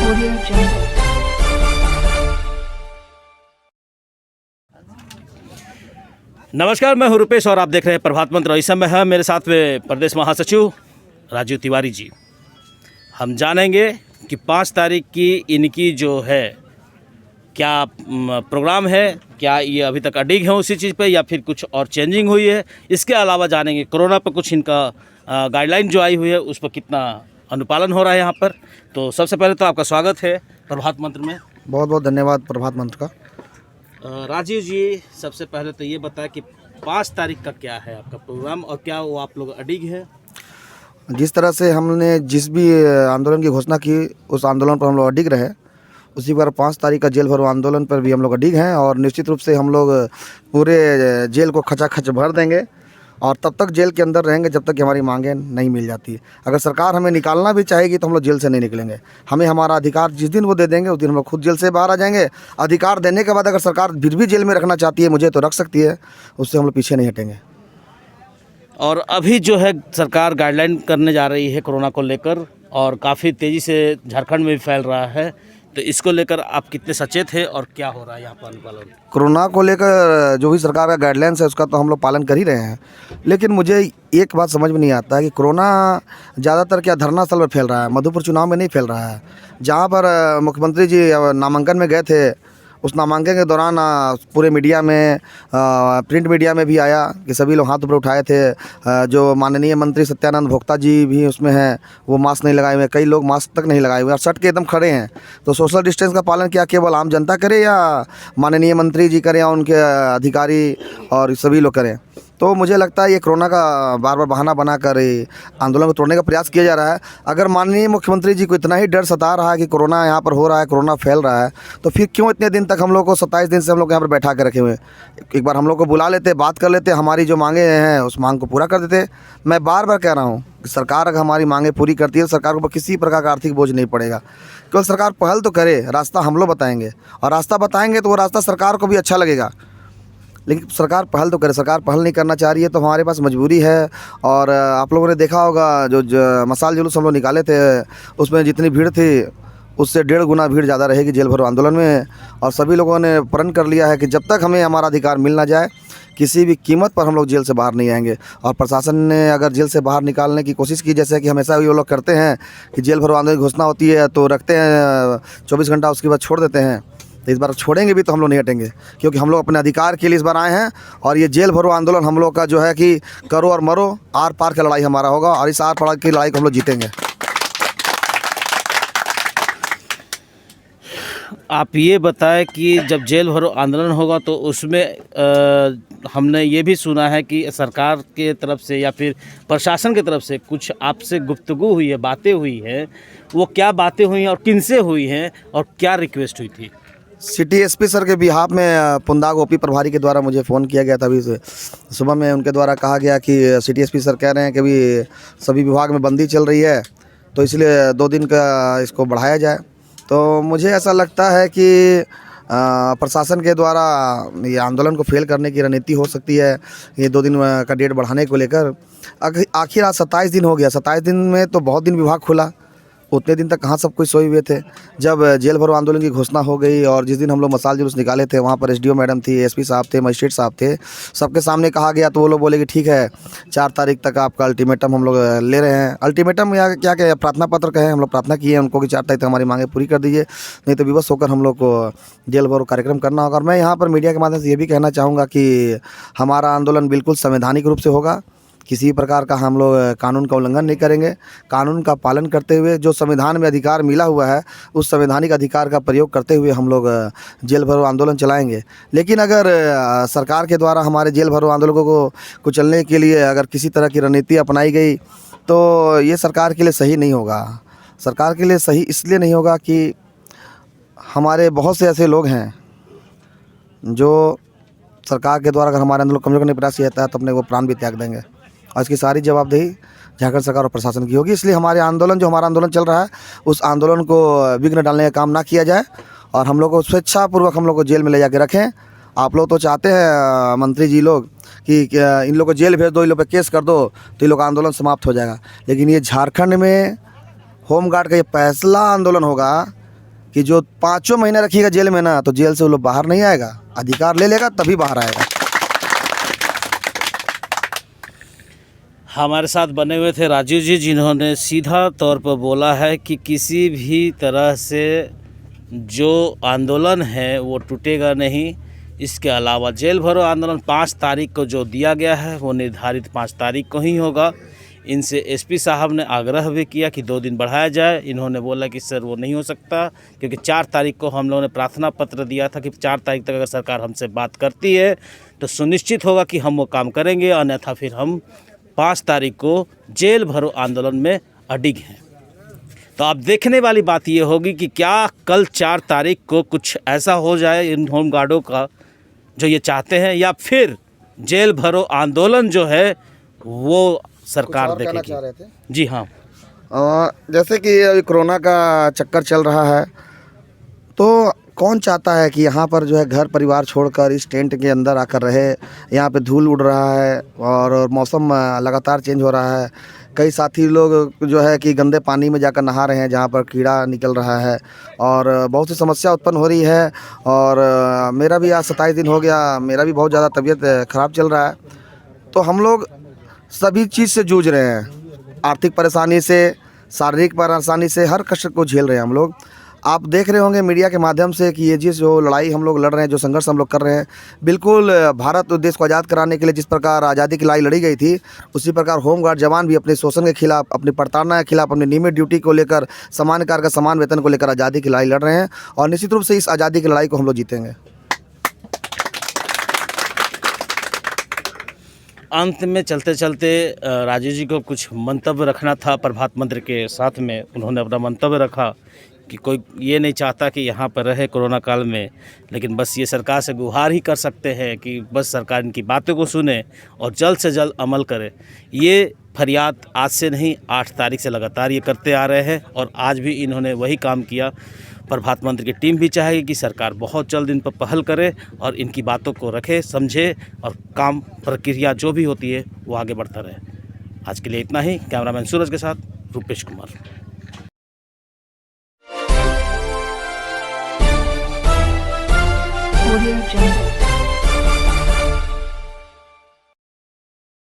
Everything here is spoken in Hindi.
Audio Jungle. नमस्कार, मैं हूं रुपेश और आप देख रहे हैं प्रभात मंत्र। इस समय है मेरे साथ में प्रदेश महासचिव राजीव तिवारी जी। हम जानेंगे कि 5 तारीख की इनकी जो है क्या प्रोग्राम है, क्या ये अभी तक अडिग है उसी चीज़ पे या फिर कुछ और चेंजिंग हुई है। इसके अलावा जानेंगे कोरोना पर कुछ इनका गाइडलाइन जो आई हुई है उस पर कितना अनुपालन हो रहा है यहाँ पर। तो सबसे पहले तो आपका स्वागत है प्रभात मंत्र में। बहुत बहुत धन्यवाद प्रभात मंत्र का। राजीव जी, सबसे पहले तो ये बताएं कि 5 तारीख का क्या है आपका प्रोग्राम और क्या वो आप लोग अडिग है? जिस तरह से हमने जिस भी आंदोलन की घोषणा की उस आंदोलन पर हम लोग अडिग रहे, उसी पर 5 तारीख का जेल भरो आंदोलन पर भी हम लोग अडिग हैं और निश्चित रूप से हम लोग पूरे जेल को खचाखच भर देंगे और तब तक जेल के अंदर रहेंगे जब तक कि हमारी मांगें नहीं मिल जाती। अगर सरकार हमें निकालना भी चाहेगी तो हम लोग जेल से नहीं निकलेंगे। हमें हमारा अधिकार जिस दिन वो दे देंगे उस दिन हम लोग खुद जेल से बाहर आ जाएंगे। अधिकार देने के बाद अगर सरकार फिर भी जेल में रखना चाहती है मुझे तो रख सकती है, उससे हम लोग पीछे नहीं हटेंगे। और अभी जो है सरकार गाइडलाइन करने जा रही है कोरोना को लेकर और काफ़ी तेज़ी से झारखंड में भी फैल रहा है, तो इसको लेकर आप कितने सचेत हैं और क्या हो रहा है यहाँ पर अनुपालन? कोरोना को लेकर जो भी सरकार का गाइडलाइंस है उसका तो हम लोग पालन कर ही रहे हैं, लेकिन मुझे एक बात समझ में नहीं आता है कि कोरोना ज़्यादातर क्या धरना स्थल पर फैल रहा है, मधुपुर चुनाव में नहीं फैल रहा है। जहाँ पर मुख्यमंत्री जी नामांकन में गए थे उस नामांकन के दौरान पूरे मीडिया में प्रिंट मीडिया में भी आया कि सभी लोग हाथ ऊपर उठाए थे। जो माननीय मंत्री सत्यानंद भोक्ता जी भी उसमें हैं, वो मास्क नहीं लगाए हुए, कई लोग मास्क तक नहीं लगाए हुए और सट के एकदम खड़े हैं। तो सोशल डिस्टेंस का पालन क्या केवल आम जनता करे या माननीय मंत्री जी करें या उनके अधिकारी और सभी लोग करें? तो मुझे लगता है ये कोरोना का बार बार बहाना बनाकर आंदोलन को तोड़ने का प्रयास किया जा रहा है। अगर माननीय मुख्यमंत्री जी को इतना ही डर सता रहा है कि कोरोना यहाँ पर हो रहा है, कोरोना फैल रहा है, तो फिर क्यों इतने दिन तक हम लोग को 27 दिन से हम लोग यहाँ पर बैठा कर रखे हुए? एक बार हम लोग को बुला लेते, बात कर लेते, हमारी जो मांगे हैं उस मांग को पूरा कर देते। मैं बार बार कह रहा हूँ कि सरकार अगर हमारी मांगे पूरी करती है तो सरकार को किसी प्रकार का आर्थिक बोझ नहीं पड़ेगा। केवल सरकार पहल तो करे, रास्ता हम लोग बताएंगे और रास्ता बताएंगे तो वो रास्ता सरकार को भी अच्छा लगेगा, लेकिन सरकार पहल तो करे। सरकार पहल नहीं करना चाह रही है तो हमारे पास मजबूरी है। और आप लोगों ने देखा होगा जो मसाल जुलूस हम लोग निकाले थे उसमें जितनी भीड़ थी उससे 1.5 गुना भीड़ ज़्यादा रहेगी जेल भरो आंदोलन में। और सभी लोगों ने प्रण कर लिया है कि जब तक हमें हमारा अधिकार मिल ना जाए किसी भी कीमत पर हम लोग जेल से बाहर नहीं आएंगे। और प्रशासन ने अगर जेल से बाहर निकालने की कोशिश की, जैसे कि हमेशा वो लोग करते हैं कि जेल भरो आंदोलन की घोषणा होती है तो रखते हैं 24 घंटा, उसके बाद छोड़ देते हैं। तो इस बार छोड़ेंगे भी तो हम लोग नहीं हटेंगे, क्योंकि हम लोग अपने अधिकार के लिए इस बार आए हैं। और ये जेल भरो आंदोलन हम लोग का जो है कि करो और मरो, आर पार की लड़ाई हमारा होगा और इस आर पार की लड़ाई को हम लोग जीतेंगे। आप ये बताएं कि जब जेल भरो आंदोलन होगा तो उसमें हमने ये भी सुना है कि सरकार के तरफ से या फिर प्रशासन की तरफ से कुछ आपसे गुफ्तगू हुई है, बातें हुई हैं। वो क्या बातें हुई हैं और किनसे हुई हैं और क्या रिक्वेस्ट हुई थी? सिटी एसपी सर के बिहाफ में पुंदाग ओपी प्रभारी के द्वारा मुझे फ़ोन किया गया था। अभी सुबह में उनके द्वारा कहा गया कि सिटी एसपी सर कह रहे हैं कि अभी सभी विभाग में बंदी चल रही है तो इसलिए 2 दिन का इसको बढ़ाया जाए। तो मुझे ऐसा लगता है कि प्रशासन के द्वारा ये आंदोलन को फेल करने की रणनीति हो सकती है, ये 2 दिन का डेट बढ़ाने को लेकर। आखिर आज 27 दिन हो गया, 27 दिन में तो बहुत दिन विभाग खुला, उतने दिन तक कहाँ सब कुछ सोए हुए थे। जब जेल भरो आंदोलन की घोषणा हो गई और जिस दिन हम लोग मसाल जुलूस निकाले थे वहाँ पर एसडीओ मैडम थी, एसपी साहब थे, मजिस्ट्रेट साहब थे, सबके सामने कहा गया तो वो लोग बोले कि ठीक है 4 तारीख तक आपका अल्टीमेटम हम लोग ले रहे हैं। अल्टीमेटम या क्या क्या प्रार्थना पत्र कहें, हम लोग प्रार्थना किए उनको कि 4 तारीख तक हमारी मांगे पूरी कर दीजिए, नहीं तो विवश होकर हम लोग को जेल भरो कार्यक्रम करना होगा। और मैं यहाँ पर मीडिया के माध्यम से ये भी कहना चाहूँगा कि हमारा आंदोलन बिल्कुल संवैधानिक रूप से होगा, किसी प्रकार का हम लोग कानून का उल्लंघन नहीं करेंगे। कानून का पालन करते हुए जो संविधान में अधिकार मिला हुआ है उस संवैधानिक अधिकार का प्रयोग करते हुए हम लोग जेल भरो आंदोलन चलाएंगे। लेकिन अगर सरकार के द्वारा हमारे जेल भरो आंदोलनों को कुचलने के लिए अगर किसी तरह की रणनीति अपनाई गई तो ये सरकार के लिए सही नहीं होगा। सरकार के लिए सही इसलिए नहीं होगा कि हमारे बहुत से ऐसे लोग हैं जो सरकार के द्वारा अगर हमारे आंदोलन कमजोर करने का प्रयास किया जाता है तो अपने वो प्राण भी त्याग देंगे और इसकी सारी जवाबदेही झारखंड सरकार और प्रशासन की होगी। इसलिए हमारा आंदोलन चल रहा है उस आंदोलन को विघ्न डालने का काम ना किया जाए और हम लोग को स्वेच्छापूर्वक हम लोग को जेल में ले जाके रखें। आप लोग तो चाहते हैं मंत्री जी लोग कि इन लोग को जेल भेज दो, इन लोग पे केस कर दो तो इन लोग का आंदोलन समाप्त हो जाएगा, लेकिन ये झारखंड में होमगार्ड का ये पहला आंदोलन होगा कि जो 5 महीने रखिएगा जेल में ना, तो जेल से वो लोग बाहर नहीं आएगा, अधिकार ले लेगा तभी बाहर आएगा। हमारे साथ बने हुए थे राजीव जी, जिन्होंने सीधा तौर पर बोला है कि किसी भी तरह से जो आंदोलन है वो टूटेगा नहीं। इसके अलावा जेल भरो आंदोलन 5 तारीख को जो दिया गया है वो निर्धारित 5 तारीख को ही होगा। इनसे एसपी साहब ने आग्रह भी किया कि 2 दिन बढ़ाया जाए। इन्होंने बोला कि सर वो नहीं हो सकता, क्योंकि 4 तारीख को हम लोगों ने प्रार्थना पत्र दिया था कि 4 तारीख तक अगर सरकार हमसे बात करती है तो सुनिश्चित होगा कि हम वो काम करेंगे, अन्यथा फिर हम 5 तारीख को जेल भरो आंदोलन में अडिग हैं। तो अब देखने वाली बात ये होगी कि क्या कल 4 तारीख को कुछ ऐसा हो जाए इन होम गार्डों का जो ये चाहते हैं, या फिर जेल भरो आंदोलन जो है वो सरकार देखेगी। जी हाँ, जैसे कि अभी कोरोना का चक्कर चल रहा है, तो कौन चाहता है कि यहाँ पर जो है घर परिवार छोड़कर इस टेंट के अंदर आकर रहे। यहाँ पे धूल उड़ रहा है और मौसम लगातार चेंज हो रहा है। कई साथी लोग जो है कि गंदे पानी में जाकर नहा रहे हैं जहाँ पर कीड़ा निकल रहा है और बहुत सी समस्या उत्पन्न हो रही है। और मेरा भी आज 27 दिन हो गया, मेरा भी बहुत ज़्यादा तबीयत ख़राब चल रहा है। तो हम लोग सभी चीज़ से जूझ रहे हैं, आर्थिक परेशानी से, शारीरिक परेशानी से, हर कष्ट को झेल रहे हैं हम लोग। आप देख रहे होंगे मीडिया के माध्यम से कि ये जो लड़ाई हम लोग लड़ रहे हैं, जो संघर्ष हम लोग कर रहे हैं, बिल्कुल भारत देश को आज़ाद कराने के लिए जिस प्रकार आज़ादी की लड़ाई लड़ी गई थी, उसी प्रकार होमगार्ड जवान भी अपने शोषण के खिलाफ, अपनी प्रताड़ना के खिलाफ, अपनी नियमित ड्यूटी को लेकर, समान कार्य का समान वेतन को लेकर आज़ादी की लड़ाई लड़ रहे हैं। और निश्चित रूप से इस आज़ादी की लड़ाई को हम लोग जीतेंगे। अंत में चलते चलते राजीव जी को कुछ मंतव्य रखना था प्रभात मंत्र के साथ में। उन्होंने अपना मंतव्य रखा कि कोई ये नहीं चाहता कि यहाँ पर रहे कोरोना काल में, लेकिन बस ये सरकार से गुहार ही कर सकते हैं कि बस सरकार इनकी बातों को सुने और जल्द से जल्द अमल करे। ये फरियाद आज से नहीं, 8 तारीख से लगातार ये करते आ रहे हैं और आज भी इन्होंने वही काम किया। प्रभात मंत्र की टीम भी चाहेगी कि सरकार बहुत जल्द इन पर पहल करे और इनकी बातों को रखे, समझे और काम प्रक्रिया जो भी होती है वो आगे बढ़ता रहे। आज के लिए इतना ही। कैमरामैन सूरज के साथ रूपेश कुमार। Audio Jungle.